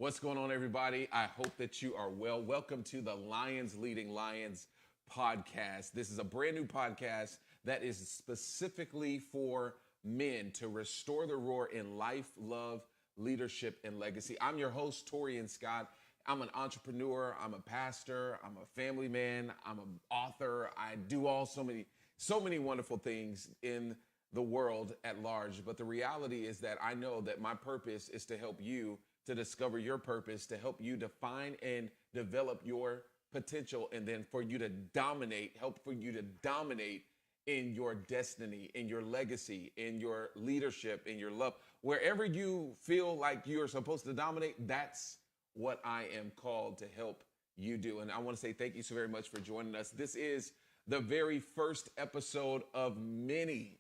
What's going on, everybody? I hope that you are well. Welcome to the Lions Leading Lions podcast. This is a brand new podcast that is specifically for men to restore the roar in life, love, leadership, and legacy. I'm your host, Torian Scott. I'm an entrepreneur. I'm a pastor. I'm a family man. I'm an author. I do so many wonderful things in the world at large. But the reality is that I know that my purpose is to help you to discover your purpose, to help you define and develop your potential, and then for you to dominate, in your destiny, in your legacy, in your leadership, in your love. Wherever you feel like you are supposed to dominate, that's what I am called to help you do. And I want to say thank you so very much for joining us. This is the very first episode of many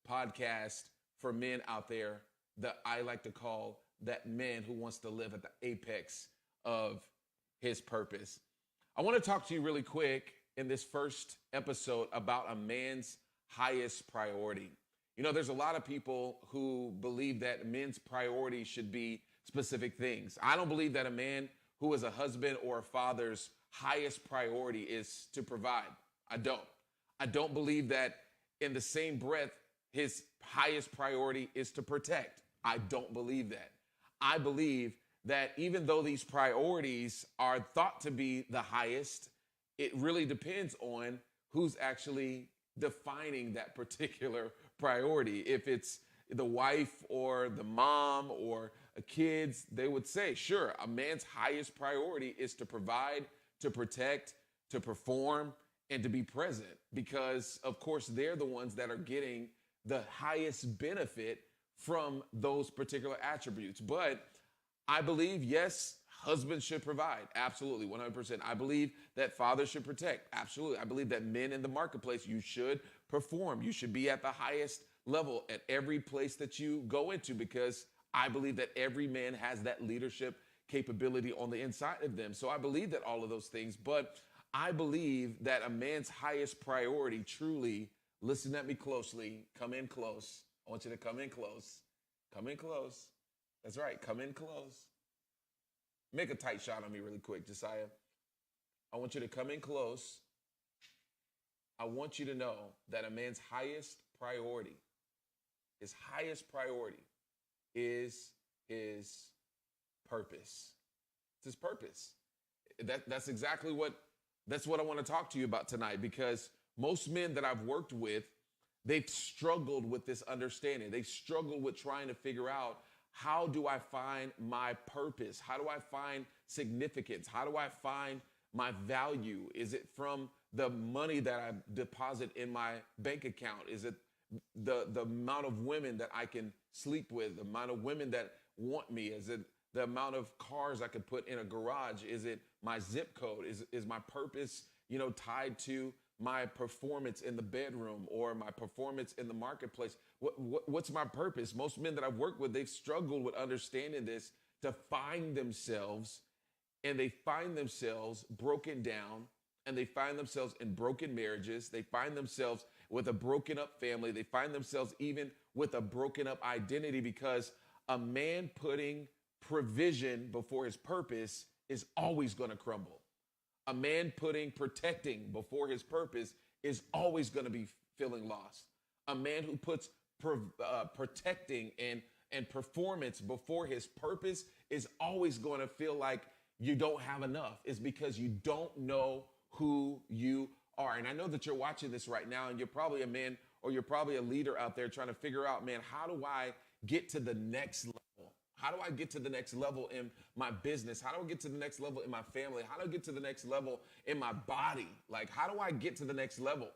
podcasts for men out there that I like to call that man who wants to live at the apex of his purpose. I want to talk to you really quick in this first episode about a man's highest priority. You know, there's a lot of people who believe that men's priority should be specific things. I don't believe that a man who is a husband or a father's highest priority is to provide. I don't believe that in the same breath his highest priority is to protect. I don't believe that. I believe that even though these priorities are thought to be the highest, it really depends on who's actually defining that particular priority. If it's the wife or the mom or kids, they would say, sure, a man's highest priority is to provide, to protect, to perform, and to be present, because of course they're the ones that are getting the highest benefit from those particular attributes. But I believe, yes, husbands should provide. Absolutely, 100%. I believe that fathers should protect. Absolutely. I believe that men in the marketplace, you should perform. You should be at the highest level at every place that you go into, because I believe that every man has that leadership capability on the inside of them. So I believe that all of those things, but I believe that a man's highest priority truly, listen at me closely, come in close. I want you to come in close. Come in close. That's right. Come in close. Make a tight shot on me really quick, Josiah. I want you to come in close. I want you to know that a man's highest priority, his highest priority is his purpose. It's his purpose. That's exactly what I want to talk to you about tonight, because most men that I've worked with, they've struggled with this understanding. They've struggled with trying to figure out, how do I find my purpose? How do I find significance? How do I find my value? Is it from the money that I deposit in my bank account? Is it the amount of women that I can sleep with, the amount of women that want me? Is it the amount of cars I could put in a garage? Is it my zip code? Is my purpose, tied to my performance in the bedroom or my performance in the marketplace? What's my purpose? Most men that I've worked with, they've struggled with understanding this, to find themselves, and they find themselves broken down, and they find themselves in broken marriages. They find themselves with a broken up family. They find themselves even with a broken up identity, because a man putting provision before his purpose is always going to crumble. A man putting protecting before his purpose is always going to be feeling lost. A man who puts protecting and performance before his purpose is always going to feel like you don't have enough. It's because you don't know who you are. And I know that you're watching this right now, and you're probably a man, or you're probably a leader out there trying to figure out, man, how do I get to the next level? How do I get to the next level in my business? How do I get to the next level in my family? How do I get to the next level in my body? Like, how do I get to the next level?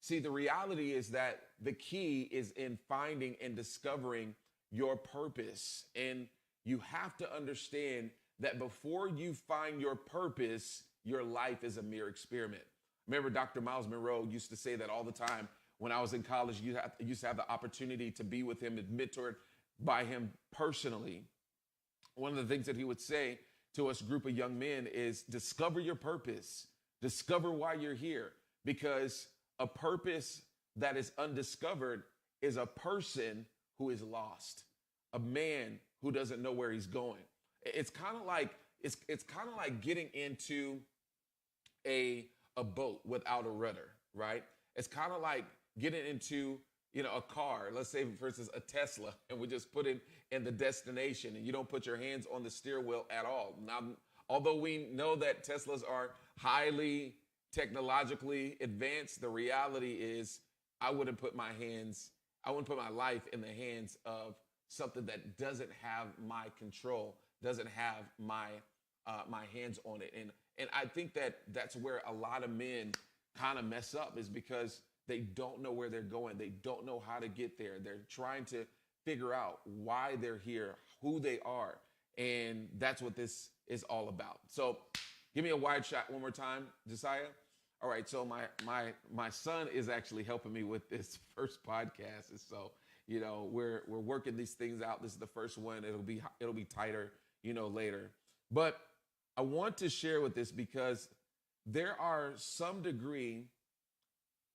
See, the reality is that the key is in finding and discovering your purpose. And you have to understand that before you find your purpose, your life is a mere experiment. Remember, Dr. Miles Monroe used to say that all the time. When I was in college, you used to have the opportunity to be with him and mentored by him personally. One of the things that he would say to us group of young men is, discover your purpose. Discover why you're here, because a purpose that is undiscovered is a person who is lost. A man who doesn't know where he's going. It's kind of like it's kind of like getting into a boat without a rudder, right? It's kind of like getting into a car. Let's say, for instance, a Tesla, and we just put it in the destination, and you don't put your hands on the steering wheel at all. Now, although we know that Teslas are highly technologically advanced, the reality is I wouldn't put my life in the hands of something that doesn't have my control, doesn't have my hands on it. And I think that that's where a lot of men kind of mess up, is because they don't know where they're going. They don't know how to get there. They're trying to figure out why they're here, who they are. And that's what this is all about. So give me a wide shot one more time, Josiah. All right, so my son is actually helping me with this first podcast. And so, we're working these things out. This is the first one. It'll be tighter, later. But I want to share with this because there are some degree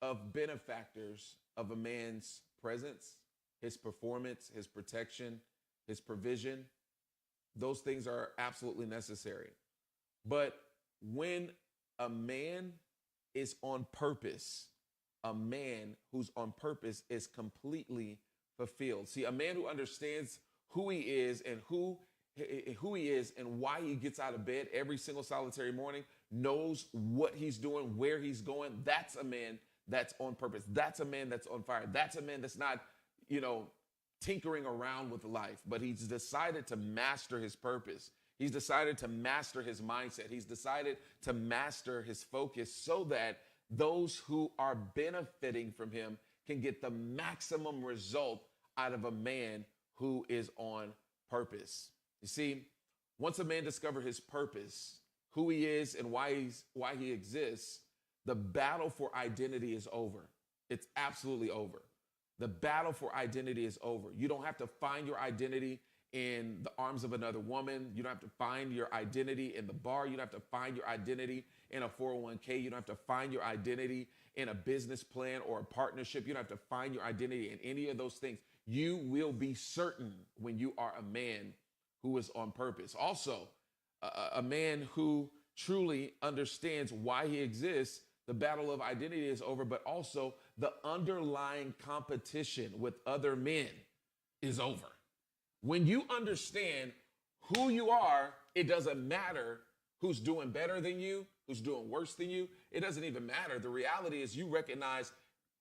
of benefactors of a man's presence, his performance, his protection, his provision. Those things are absolutely necessary. But when a man is on purpose, a man who's on purpose is completely fulfilled. See, a man who understands who he is and who he is and why he gets out of bed every single solitary morning, knows what he's doing, where he's going. That's a man that's on purpose. That's a man that's on fire. That's a man that's not, tinkering around with life, but he's decided to master his purpose. He's decided to master his mindset. He's decided to master his focus so that those who are benefiting from him can get the maximum result out of a man who is on purpose. You see, once a man discovers his purpose, who he is and why he exists, the battle for identity is over. It's absolutely over. The battle for identity is over. You don't have to find your identity in the arms of another woman. You don't have to find your identity in the bar. You don't have to find your identity in a 401k. You don't have to find your identity in a business plan or a partnership. You don't have to find your identity in any of those things. You will be certain when you are a man who is on purpose. Also, a man who truly understands why he exists. The battle of identity is over, but also the underlying competition with other men is over. When you understand who you are, it doesn't matter who's doing better than you, who's doing worse than you. It doesn't even matter. The reality is you recognize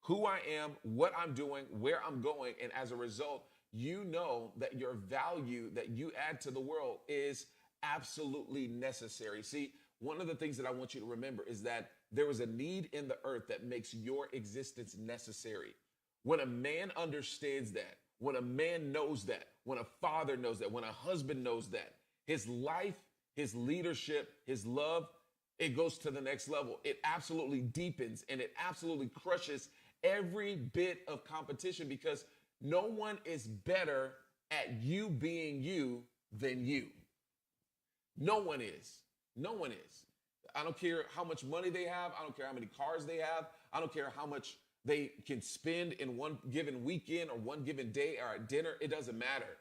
who I am, what I'm doing, where I'm going, and as a result, you know that your value that you add to the world is absolutely necessary. See, one of the things that I want you to remember is that there is a need in the earth that makes your existence necessary. When a man understands that, when a man knows that, when a father knows that, when a husband knows that, his life, his leadership, his love, it goes to the next level. It absolutely deepens and it absolutely crushes every bit of competition because no one is better at you being you than you. No one is. No one is. I don't care how much money they have. I don't care how many cars they have. I don't care how much they can spend in one given weekend or one given day or at dinner. It doesn't matter.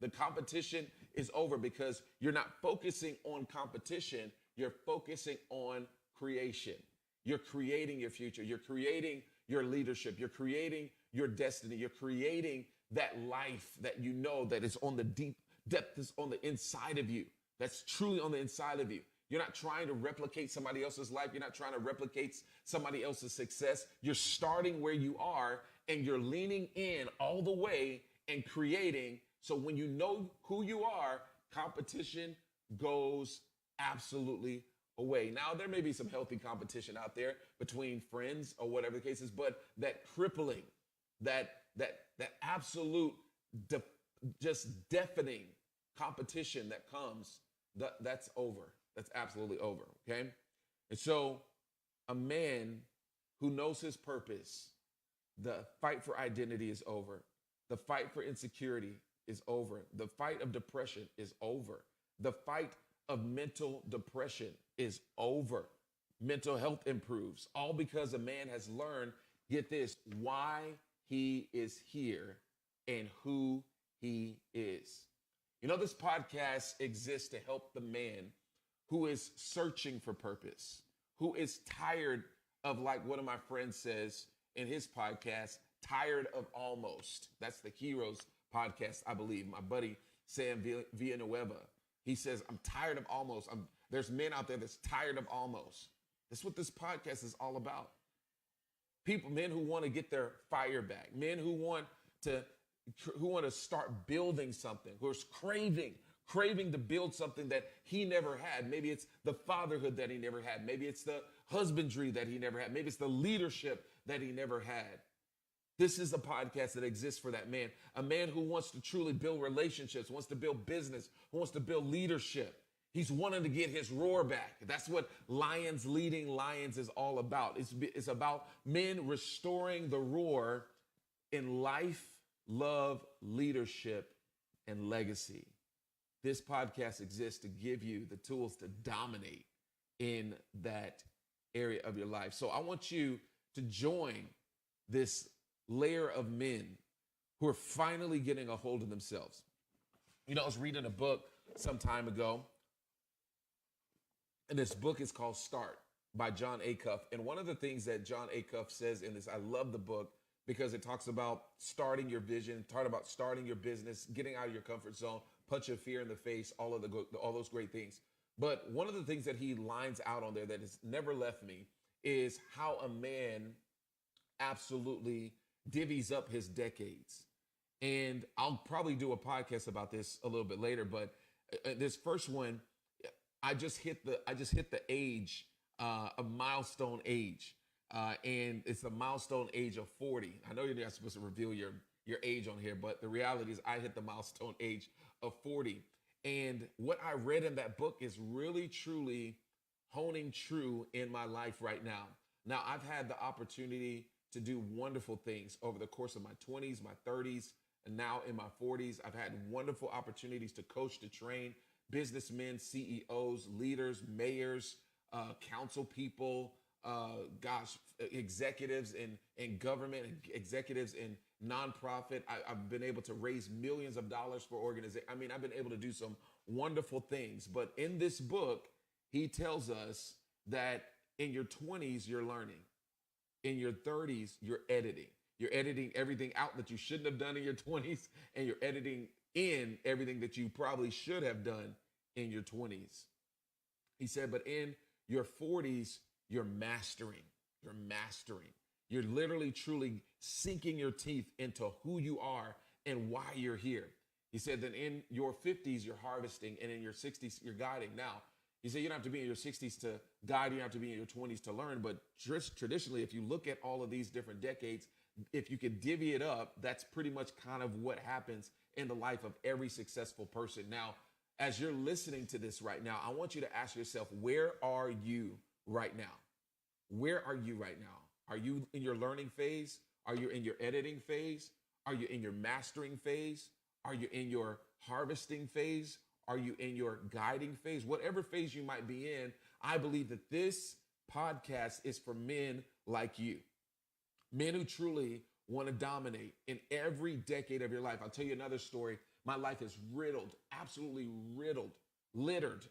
The competition is over because you're not focusing on competition. You're focusing on creation. You're creating your future. You're creating your leadership. You're creating your destiny. You're creating that life that you know that is on the deep depth is on the inside of you. That's truly on the inside of you. You're not trying to replicate somebody else's life. You're not trying to replicate somebody else's success. You're starting where you are and you're leaning in all the way and creating. So when you know who you are, competition goes absolutely away. Now, there may be some healthy competition out there between friends or whatever the case is, but that crippling, that absolute, just deafening competition that comes, that's over. That's absolutely over, okay? And so a man who knows his purpose, the fight for identity is over. The fight for insecurity is over. The fight of depression is over. The fight of mental depression is over. Mental health improves, all because a man has learned, get this, why he is here and who he is. You know, this podcast exists to help the man who is searching for purpose, who is tired of, like one of my friends says in his podcast, tired of almost. That's the Heroes podcast, I believe. My buddy Sam Villanueva. He says, I'm tired of almost. There's men out there that's tired of almost. That's what this podcast is all about. People, men who want to get their fire back, men who want to start building something, who are craving to build something that he never had. Maybe it's the fatherhood that he never had. Maybe it's the husbandry that he never had. Maybe it's the leadership that he never had. This is a podcast that exists for that man, a man who wants to truly build relationships, wants to build business, who wants to build leadership. He's wanting to get his roar back. That's what Lions Leading Lions is all about. It's about men restoring the roar in life, love, leadership, and legacy. This podcast exists to give you the tools to dominate in that area of your life. So I want you to join this layer of men who are finally getting a hold of themselves. You know, I was reading a book some time ago, and this book is called Start by John Acuff. And one of the things that John Acuff says in this, I love the book because it talks about starting your vision, talk about starting your business, getting out of your comfort zone, punch your fear in the face, all those great things. But one of the things that he lines out on there that has never left me is how a man absolutely divvies up his decades. And I'll probably do a podcast about this a little bit later, but this first one, I just hit the age, a milestone age, and it's a milestone age of 40. I know you're not supposed to reveal your age on here, but the reality is I hit the milestone age of 40. And what I read in that book is really, truly honing true in my life right now. Now, I've had the opportunity to do wonderful things over the course of my 20s, my 30s, and now in my 40s. I've had wonderful opportunities to coach, to train businessmen, CEOs, leaders, mayors, council people, executives in government, executives in nonprofit. I've been able to raise millions of dollars for organizations. I mean, I've been able to do some wonderful things. But in this book, he tells us that in your 20s, you're learning. In your 30s, you're editing. You're editing everything out that you shouldn't have done in your 20s, and you're editing in everything that you probably should have done in your 20s. He said, but in your 40s, you're mastering. You're mastering. You're literally, truly sinking your teeth into who you are and why you're here. He said that in your 50s, you're harvesting, and in your 60s, you're guiding. Now, he said you don't have to be in your 60s to guide, you don't have to be in your 20s to learn, but traditionally, if you look at all of these different decades, if you could divvy it up, that's pretty much kind of what happens in the life of every successful person. Now, as you're listening to this right now, I want you to ask yourself, where are you right now? Where are you right now? Are you in your learning phase? Are you in your editing phase? Are you in your mastering phase? Are you in your harvesting phase? Are you in your guiding phase? Whatever phase you might be in, I believe that this podcast is for men like you. Men who truly want to dominate in every decade of your life. I'll tell you another story. My life is riddled, absolutely riddled, littered.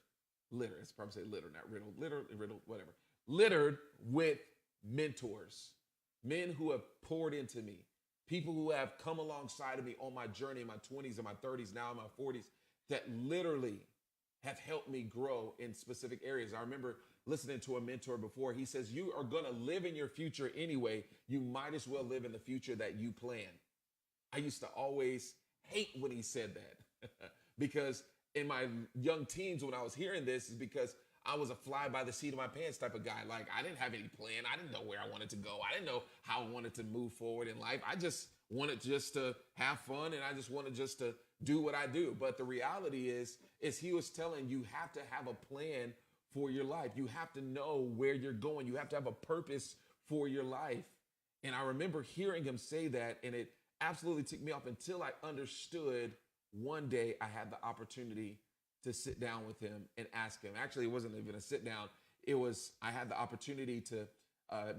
It's probably say littered, not riddled, riddled, whatever. Littered with mentors, men who have poured into me, people who have come alongside of me on my journey in my 20s and my 30s, now in my 40s, that literally have helped me grow in specific areas. I remember listening to a mentor before. He says, you are going to live in your future anyway. You might as well live in the future that you plan. I used to always hate when he said that because in my young teens, when I was hearing this, is because I was a fly by the seat of my pants type of guy. Like, I didn't have any plan. I didn't know where I wanted to go. I didn't know how I wanted to move forward in life. I just wanted just to have fun, and I just wanted just to do what I do. But the reality is he was telling you have to have a plan for your life. You have to know where you're going. You have to have a purpose for your life. And I remember hearing him say that, and it absolutely ticked me off until I understood one day I had the opportunity to sit down with him and ask him. Actually, it wasn't even a sit down. I had the opportunity to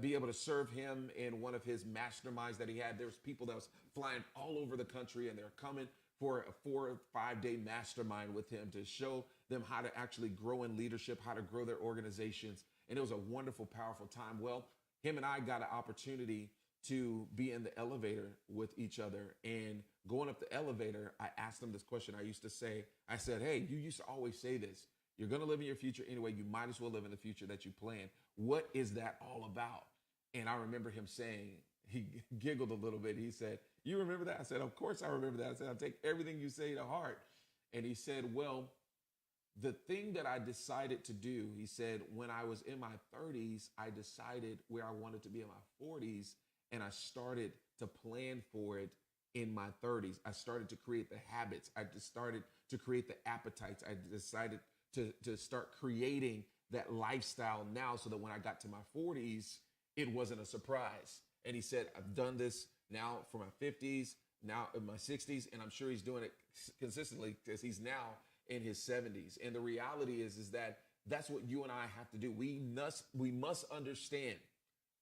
be able to serve him in one of his masterminds that he had. There was people that was flying all over the country, and they're coming for a 4 or 5 day mastermind with him to show them how to actually grow in leadership, how to grow their organizations. And it was a wonderful, powerful time. Well, him and I got an opportunity to be in the elevator with each other. And going up the elevator, I asked him this question. I said, hey, you used to always say this. You're going to live in your future anyway. You might as well live in the future that you plan. What is that all about? And I remember him saying, he giggled a little bit. He said, you remember that? I said, of course I remember that. I said, I'll take everything you say to heart. And he said, well, the thing that I decided to do, he said, when I was in my 30s, I decided where I wanted to be in my 40s, and I started to plan for it in my 30s. I started to create the habits. I just started to create the appetites. I decided to start creating that lifestyle now so that when I got to my 40s, it wasn't a surprise. And he said, I've done this now for my 50s, now in my 60s, and I'm sure he's doing it consistently because he's now in his 70s. And the reality is that that's what you and I have to do. We must understand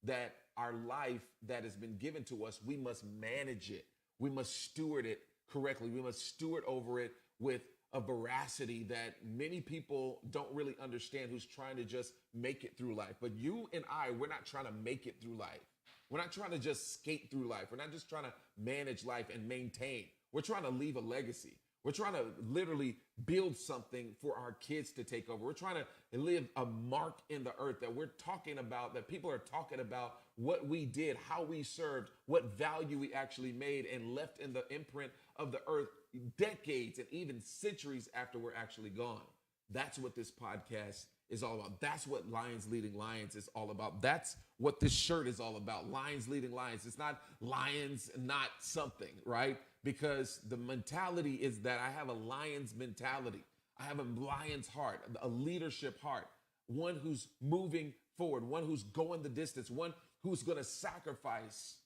that our life that has been given to us, we must manage it. We must steward it correctly. We must steward over it with a veracity that many people don't really understand, who's trying to just make it through life. But you and I, we're not trying to make it through life. We're not trying to just skate through life. We're not just trying to manage life and maintain. We're trying to leave a legacy. We're trying to literally build something for our kids to take over. We're trying to live a mark in the earth that we're talking about, that people are talking about what we did, how we served, what value we actually made and left in the imprint of the earth decades and even centuries after we're actually gone. That's what this podcast is all about. That's what Lions Leading Lions is all about. That's what this shirt is all about. Lions Leading Lions. It's not lions, not something, right? Because the mentality is that I have a lion's mentality. I have a lion's heart, a leadership heart, one who's moving forward, one who's going the distance, one who's going to sacrifice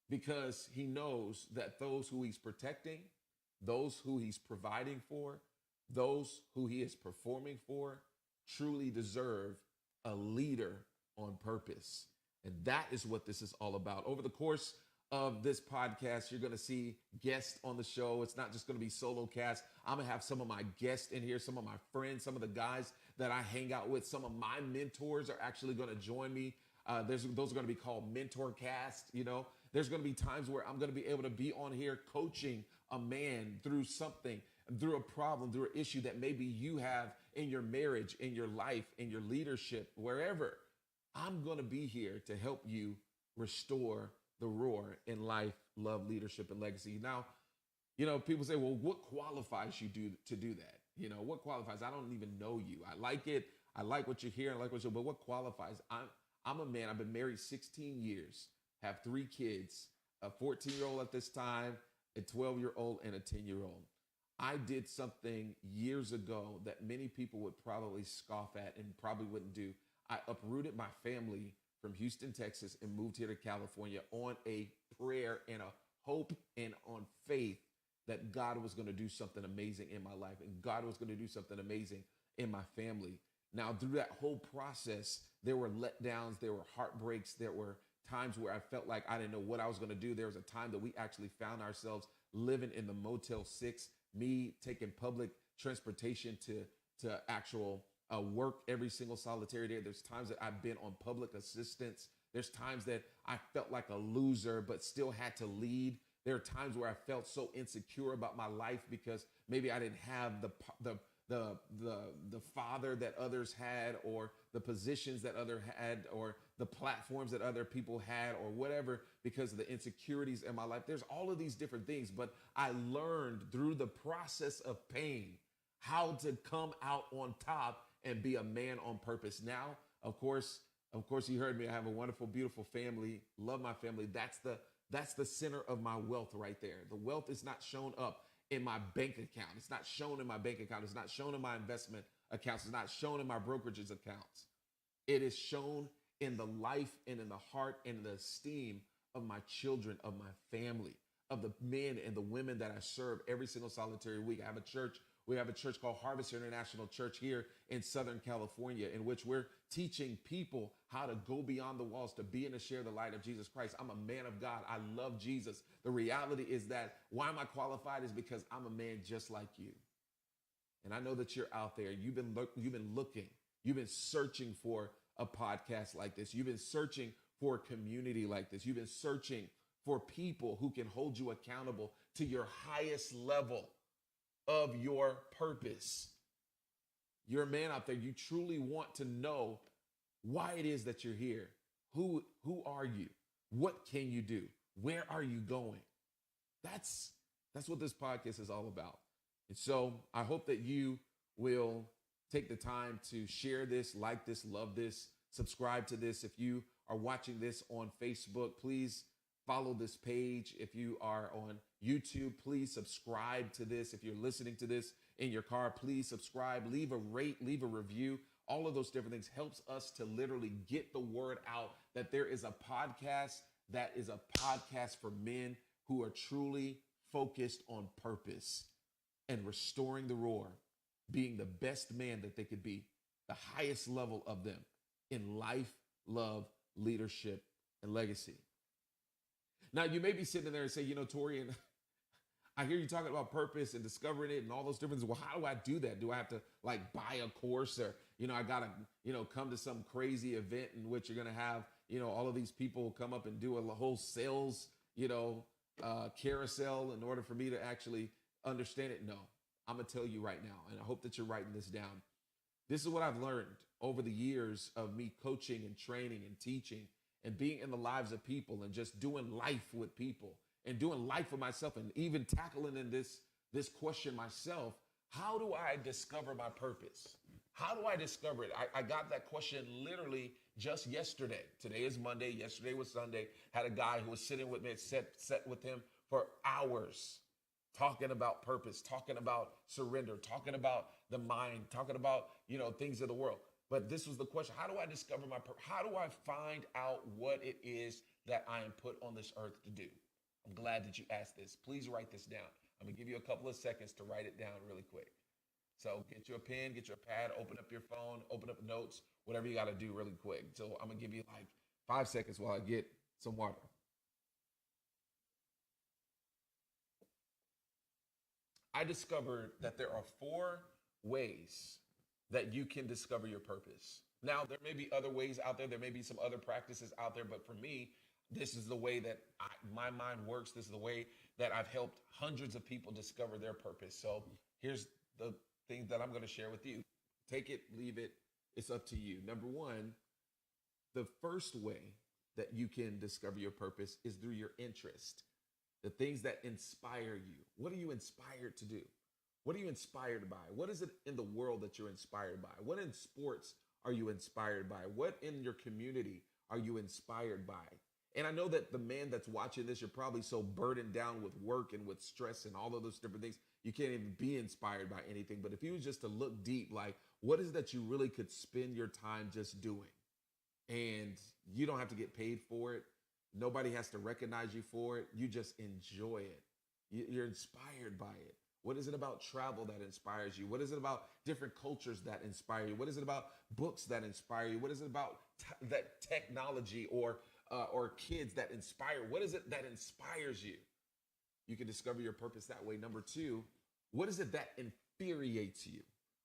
because he knows that those who he's protecting, those who he's providing for, those who he is performing for, truly deserve a leader on purpose. And that is what this is all about. Over the course of this podcast, you're going to see guests on the show. It's not just going to be solo cast. I'm going to have some of my guests in here, some of my friends, some of the guys that I hang out with. Some of my mentors are actually going to join me. Those are going to be called mentor cast. You know, there's going to be times where I'm going to be able to be on here coaching a man through something, through a problem, through an issue that maybe you have in your marriage, in your life, in your leadership, wherever. I'm going to be here to help you restore the roar in life, love, leadership, and legacy. Now, you know, people say, well, what qualifies you to do that? You know, what qualifies? I don't even know you. I like it. I like what you hear. I like what you, but what qualifies? I'm a man. I've been married 16 years, have 3 kids, a 14-year-old at this time, a 12-year-old, and a 10-year-old. I did something years ago that many people would probably scoff at and probably wouldn't do. I uprooted my family from Houston, Texas, and moved here to California on a prayer and a hope and on faith that God was going to do something amazing in my life and God was going to do something amazing in my family. Now, through that whole process, there were letdowns, there were heartbreaks, there were times where I felt like I didn't know what I was going to do. There was a time that we actually found ourselves living in the Motel 6, me taking public transportation to actual work every single solitary day. There's times that I've been on public assistance. There's times that I felt like a loser, but still had to lead. There are times where I felt so insecure about my life because maybe I didn't have the father that others had, or the positions that other had, or the platforms that other people had, or whatever, because of the insecurities in my life. There's all of these different things, but I learned through the process of pain how to come out on top and be a man on purpose. Now, of course, you heard me. I have a wonderful, beautiful family. Love my family. That's the center of my wealth right there. The wealth is not shown up in my bank account. It's not shown in my bank account. It's not shown in my investment accounts. It's not shown in my brokerages accounts. It is shown in the life and in the heart and the esteem of my children, of my family, of the men and the women that I serve every single solitary week. I have a church We have a church called Harvest International Church here in Southern California, in which we're teaching people how to go beyond the walls, to be and to share the light of Jesus Christ. I'm a man of God. I love Jesus. The reality is that why am I qualified is because I'm a man just like you. And I know that you're out there. You've been looking. You've been searching for a podcast like this. You've been searching for a community like this. You've been searching for people who can hold you accountable to your highest level of your purpose. You're a man out there. You truly want to know why it is that you're here. Who are you? What can you do? Where are you going? That's what this podcast is all about. And so I hope that you will take the time to share this, like this, love this, subscribe to this. If you are watching this on Facebook, please follow this page. If you are on YouTube, please subscribe to this. If you're listening to this in your car, please subscribe, leave a rate, leave a review. All of those different things helps us to literally get the word out that there is a podcast that is a podcast for men who are truly focused on purpose and restoring the roar, being the best man that they could be, the highest level of them in life, love, leadership, and legacy. Now, you may be sitting there and say, Tori, and I hear you talking about purpose and discovering it and all those different things. Well, how do I do that? Do I have to buy a course, or, I got to, come to some crazy event in which you're going to have, all of these people come up and do a whole sales, carousel in order for me to actually understand it? No, I'm going to tell you right now, and I hope that you're writing this down. This is what I've learned over the years of me coaching and training and teaching and being in the lives of people and just doing life with people and doing life with myself, and even tackling in this question myself. How do I discover my purpose? How do I discover it? I got that question literally just yesterday. Today is Monday. Yesterday was Sunday. Had a guy who was sitting with me, sat with him for hours, talking about purpose, talking about surrender, talking about the mind, talking about, things of the world. But this was the question: how do I discover my purpose? How do I find out what it is that I am put on this earth to do? I'm glad that you asked this. Please write this down. I'm going to give you a couple of seconds to write it down really quick. So get you a pen, get your pad, open up your phone, open up notes, whatever you got to do really quick. So I'm going to give you 5 seconds while I get some water. I discovered that there are 4 ways that you can discover your purpose. Now, there may be other ways out there. There may be some other practices out there. But for me, this is the way that my mind works. This is the way that I've helped hundreds of people discover their purpose. So here's the things that I'm going to share with you. Take it, leave it. It's up to you. Number 1, the first way that you can discover your purpose is through your interest. The things that inspire you. What are you inspired to do? What are you inspired by? What is it in the world that you're inspired by? What in sports are you inspired by? What in your community are you inspired by? And I know that the man that's watching this, you're probably so burdened down with work and with stress and all of those different things, you can't even be inspired by anything. But if you was just to look deep, what is it that you really could spend your time just doing? And you don't have to get paid for it. Nobody has to recognize you for it. You just enjoy it. You're inspired by it. What is it about travel that inspires you? What is it about different cultures that inspire you? What is it about books that inspire you? What is it about that technology or kids that inspire? What is it that inspires you? You can discover your purpose that way. Number 2, what is it that infuriates you?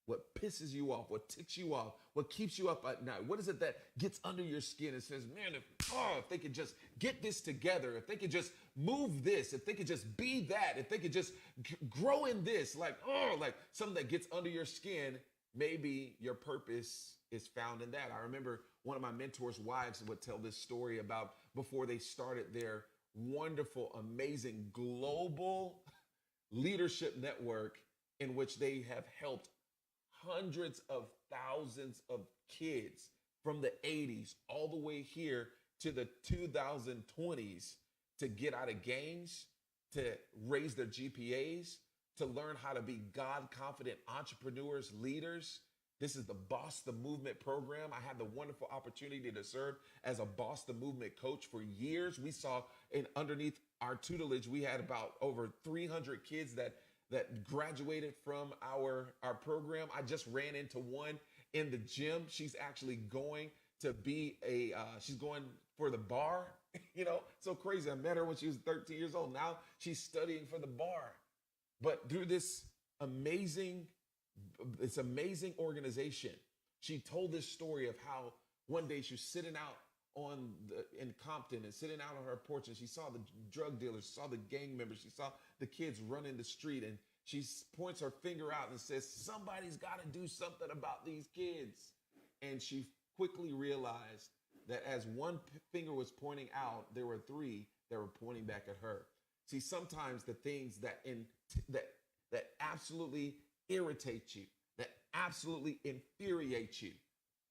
What pisses you off? What ticks you off? What keeps you up at night? What is it that gets under your skin and says, man, if they could just get this together, if they could just move this, if they could just be that, if they could just grow in this, like something that gets under your skin, maybe your purpose is found in that. I remember one of my mentors' wives would tell this story about before they started their wonderful, amazing global leadership network in which they have helped hundreds of thousands of kids from the 80s all the way here to the 2020s to get out of gangs, to raise their GPAs, to learn how to be God-confident entrepreneurs, leaders. This is the Boss the Movement program. I had the wonderful opportunity to serve as a Boss the Movement coach for years. We saw underneath our tutelage, we had about over 300 kids that that graduated from our program. I just ran into one in the gym. She's actually going to be she's going for the bar. So crazy. I met her when she was 13 years old. Now she's studying for the bar. But through amazing, this amazing organization, she told this story of how one day she was sitting out in Compton and sitting out on her porch, and she saw the drug dealers, saw the gang members, she saw the kids running the street, and she points her finger out and says, somebody's got to do something about these kids. And she quickly realized that as one finger was pointing out, there were three that were pointing back at her. See, sometimes the things that absolutely irritate you, that absolutely infuriate you,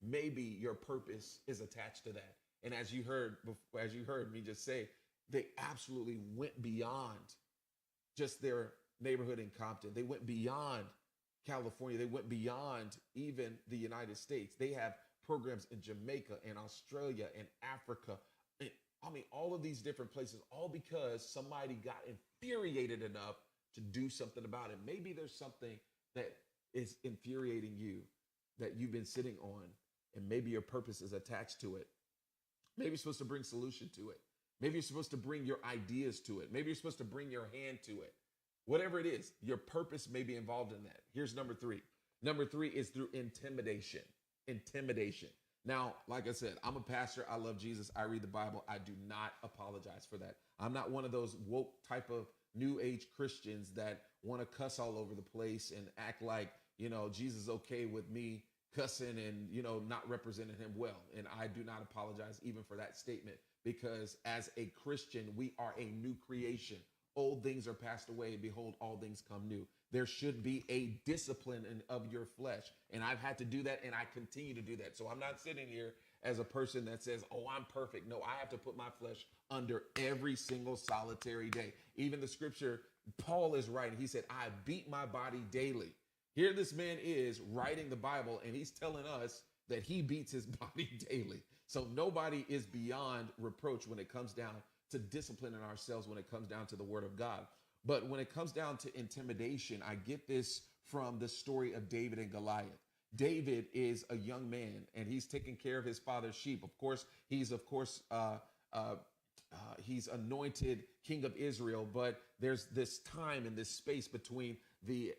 maybe your purpose is attached to that. And as you heard me just say, they absolutely went beyond just their neighborhood in Compton. They went beyond California. They went beyond even the United States. They have programs in Jamaica and Australia and Africa. All of these different places, all because somebody got infuriated enough to do something about it. Maybe there's something that is infuriating you that you've been sitting on, and maybe your purpose is attached to it. Maybe you're supposed to bring solution to it. Maybe you're supposed to bring your ideas to it. Maybe you're supposed to bring your hand to it. Whatever it is, your purpose may be involved in that. Here's number 3. Number 3 is through intimidation. Intimidation. Now, like I said, I'm a pastor. I love Jesus. I read the Bible. I do not apologize for that. I'm not one of those woke type of new age Christians that want to cuss all over the place and act like, Jesus is okay with me cussing and, not representing him well. And I do not apologize even for that statement, because as a Christian, we are a new creation. Old things are passed away, and behold, all things come new. There should be a discipline of your flesh. And I've had to do that, and I continue to do that. So I'm not sitting here as a person that says, oh, I'm perfect. No, I have to put my flesh under every single solitary day. Even the scripture, Paul is writing. He said, I beat my body daily. Here this man is writing the Bible, and he's telling us that he beats his body daily. So nobody is beyond reproach when it comes down to disciplining ourselves, when it comes down to the word of God. But when it comes down to intimidation, I get this from the story of David and Goliath. David is a young man, and he's taking care of his father's sheep. He's anointed king of Israel, but there's this time and this space between the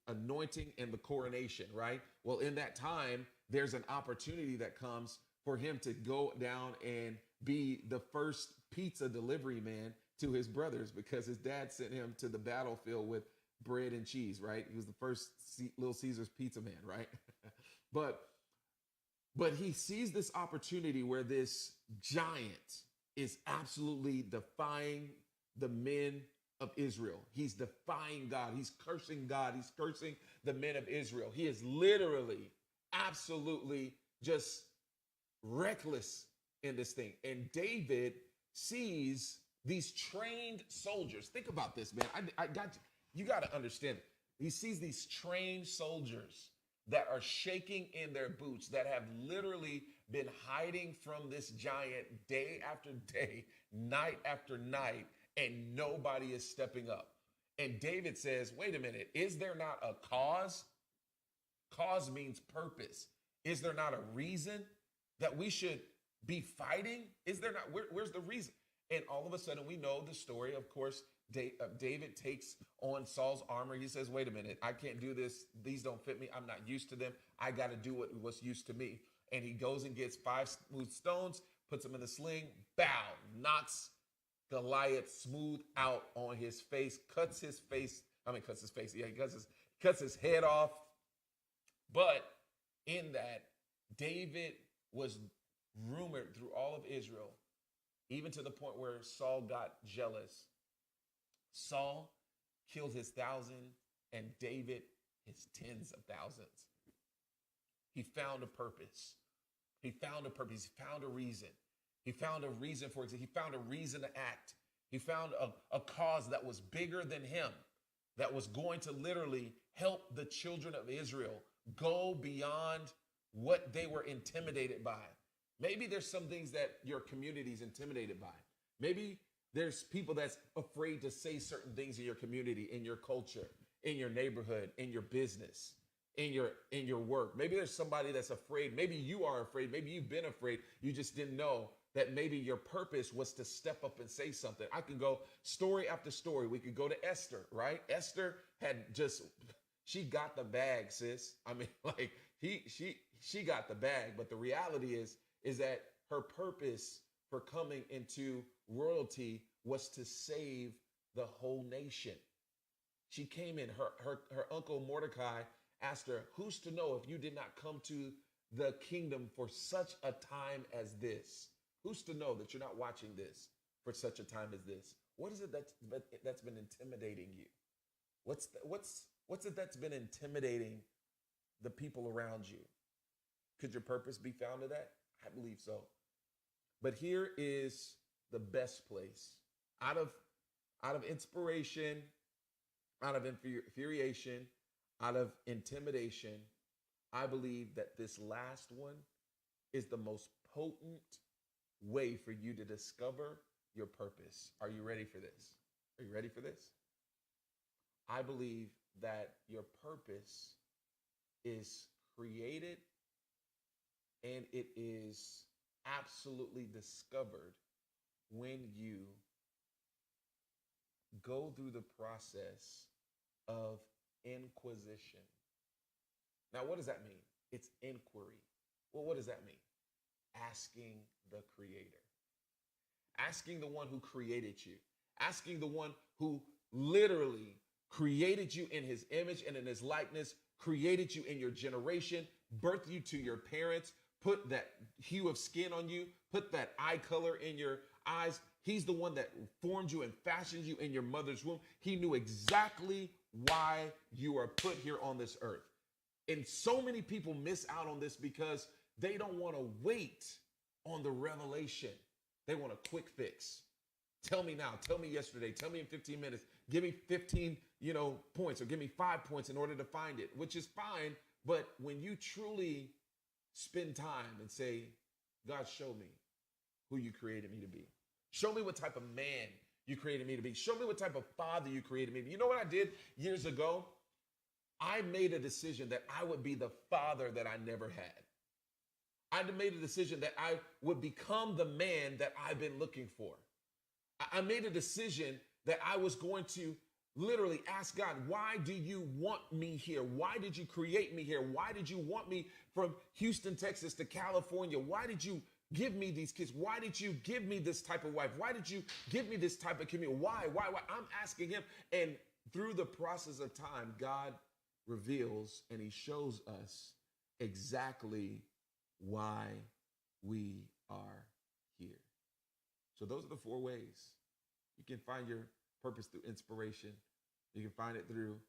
anointing and the coronation, right? Well, in that time, there's an opportunity that comes for him to go down and be the first pizza delivery man to his brothers, because his dad sent him to the battlefield with bread and cheese, right? He was the first Little Caesar's pizza man, right? But he sees this opportunity where this giant is absolutely defying the men of Israel. He's defying God. He's cursing God. He's cursing the men of Israel. He is literally, absolutely just reckless in this thing. And David sees these trained soldiers. Think about this, man. You got to understand it. He sees these trained soldiers that are shaking in their boots, that have literally been hiding from this giant day after day, night after night, and nobody is stepping up. And David says, wait a minute, is there not a cause? Cause means purpose. Is there not a reason that we should be fighting? Is there not? Where's the reason? And all of a sudden, we know the story. Of course, David takes on Saul's armor. He says, wait a minute, I can't do this. These don't fit me. I'm not used to them. I got to do what's used to me. And he goes and gets 5 smooth stones, puts them in the sling, bow, knocks Goliath smooth out on his face, cuts his face. Yeah, he cuts his head off. But in that, David was rumored through all of Israel, even to the point where Saul got jealous. Saul killed his 1,000 and David his tens of thousands. He found a purpose. He found a purpose. He found a reason. He found a reason for it. He found a reason to act. He found a cause that was bigger than him, that was going to literally help the children of Israel go beyond what they were intimidated by. Maybe there's some things that your community is intimidated by. Maybe there's people that's afraid to say certain things in your community, in your culture. in your neighborhood, in your business, in your work. Maybe there's somebody that's afraid. Maybe you are afraid. Maybe you've been afraid. You just didn't know that maybe your purpose was to step up and say something. I could go story after story. We could go to Esther, right? Esther had just she got the bag, sis. I mean, like she got the bag, but the reality is that her purpose for coming into royalty was to save the whole nation. She came in, her uncle Mordecai asked her, "Who's to know if you did not come to the kingdom for such a time as this? Who's to know that you're not watching this for such a time as this?" What is it that's been intimidating you? What's it that's been intimidating the people around you? Could your purpose be found in that? I believe so. But here is the best place. Out of inspiration, out of infuriation, out of intimidation, I believe that this last one is the most potent way for you to discover your purpose. Are you ready for this? Are you ready for this? I believe that your purpose is created and it is absolutely discovered when you go through the process of inquisition. Now, what does that mean? It's inquiry. Well, what does that mean? Asking the Creator, asking the one who created you, asking the one who literally created you in his image and in his likeness, created you in your generation, birthed you to your parents, put that hue of skin on you, put that eye color in your eyes. He's the one that formed you and fashioned you in your mother's womb. He knew exactly why you are put here on this earth. And so many people miss out on this because they don't want to wait on the revelation. They want a quick fix. Tell me now, tell me yesterday, tell me in 15 minutes, give me 15, points, or give me 5 points in order to find it, which is fine. But when you truly spend time and say, "God, show me who you created me to be. Show me what type of man you created me to be. Show me what type of father you created me to be." You know what I did years ago? I made a decision that I would be the father that I never had. I made a decision that I would become the man that I've been looking for. I made a decision that I was going to literally ask God, "Why do you want me here? Why did you create me here? Why did you want me from Houston, Texas to California? Why did you give me these kids? Why did you give me this type of wife? Why did you give me this type of community? Why? I'm asking him. And through the process of time, God reveals and he shows us exactly why we are here. So those are the 4 ways. You can find your purpose through inspiration. You can find it through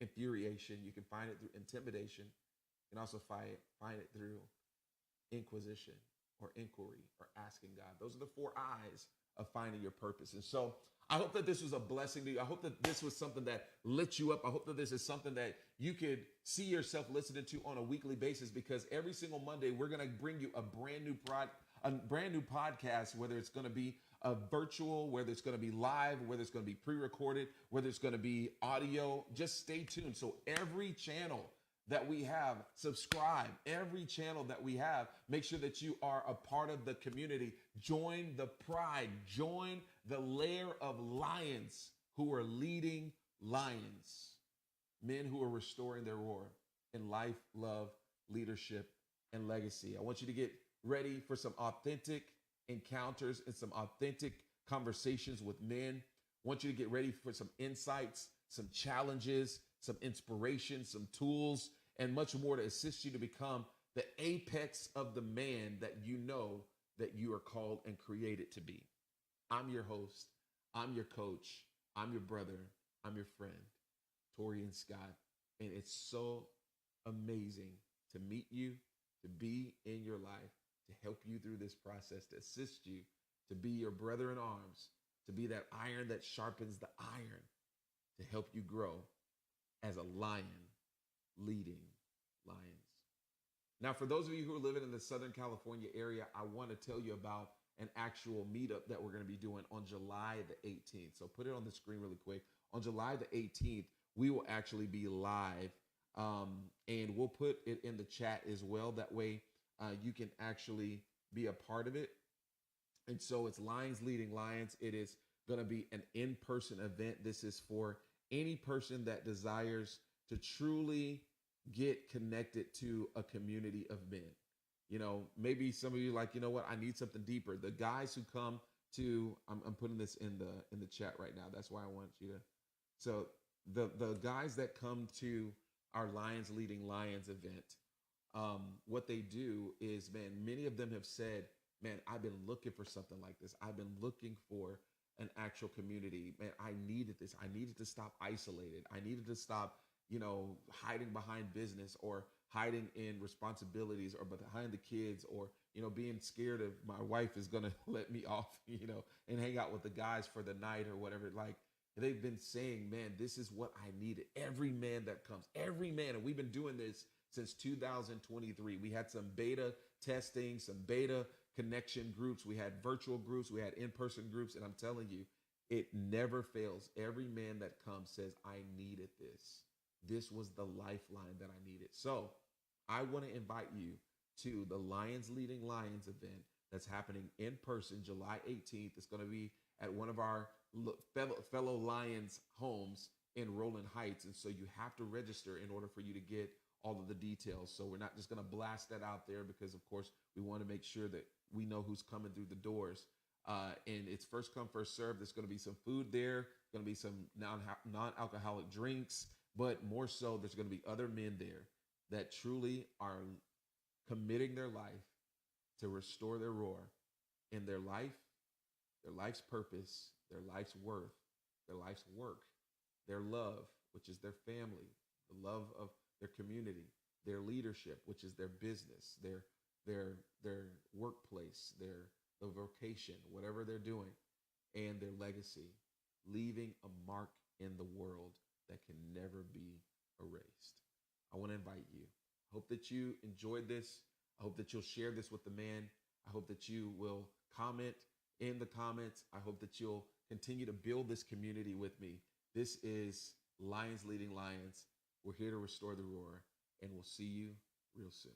infuriation. You can find it through intimidation. You can also find it through inquisition or inquiry or asking God. Those are the 4 eyes of finding your purpose. And so I hope that this was a blessing to you. I hope that this was something that lit you up. I hope that this is something that you could see yourself listening to on a weekly basis, because every single Monday we're going to bring you a brand new podcast, whether it's going to be a virtual, whether it's going to be live, whether it's going to be pre-recorded, whether it's going to be audio. Just stay tuned. So every channel that we have, subscribe. Every channel that we have, make sure that you are a part of the community. Join the pride. Join the lair of lions who are leading lions. Men who are restoring their roar in life, love, leadership, and legacy. I want you to get ready for some authentic encounters and some authentic conversations with men. I want you to get ready for some insights, some challenges, some inspiration, some tools, and much more to assist you to become the apex of the man that you know that you are called and created to be. I'm your host. I'm your coach. I'm your brother. I'm your friend, Torian Scott. And it's so amazing to meet you, to be in your life, to help you through this process, to assist you, to be your brother in arms, to be that iron that sharpens the iron, to help you grow as a lion leading lions. Now, for those of you who are living in the Southern California area, I want to tell you about an actual meetup that we're going to be doing on July the 18th. So put it on the screen really quick. On July the 18th, we will actually be live, and we'll put it in the chat as well. That way, you can actually be a part of it. And so it's Lions Leading Lions. It is going to be an in person event. This is for any person that desires to truly get connected to a community of men. You know, maybe some of you like, you know what, I need something deeper. The guys who come to, I'm putting this in the chat right now. That's why I want you to. So the guys that come to our Lions Leading Lions event, what they do is, man, many of them have said, man, I've been looking for something like this. I've been looking for an actual community. Man, I needed this. I needed to stop isolated. I needed to stop, hiding behind business or hiding in responsibilities or behind the kids or, being scared of my wife is going to let me off, and hang out with the guys for the night or whatever. Like they've been saying, man, this is what I needed. Every man that comes, every man. And we've been doing this since 2023. We had some beta testing, some beta connection groups. We had virtual groups. We had in-person groups. And I'm telling you, it never fails. Every man that comes says, I needed this. This was the lifeline that I needed. So I want to invite you to the Lions Leading Lions event that's happening in person July 18th. It's going to be at one of our fellow Lions homes in Roland Heights. And so you have to register in order for you to get all of the details. So we're not just going to blast that out there because, of course, we want to make sure that we know who's coming through the doors. And it's first come, first serve. There's going to be some food there, going to be some non-alcoholic drinks, but more so, there's going to be other men there that truly are committing their life to restore their roar in their life, their life's purpose, their life's worth, their life's work, their love, which is their family, the love of their community, their leadership, which is their business, their workplace, their vocation, whatever they're doing, and their legacy, leaving a mark in the world that can never be erased. I want to invite you. I hope that you enjoyed this. I hope that you'll share this with the man. I hope that you will comment in the comments. I hope that you'll continue to build this community with me. This is Lions Leading Lions. We're here to restore the roar, and we'll see you real soon.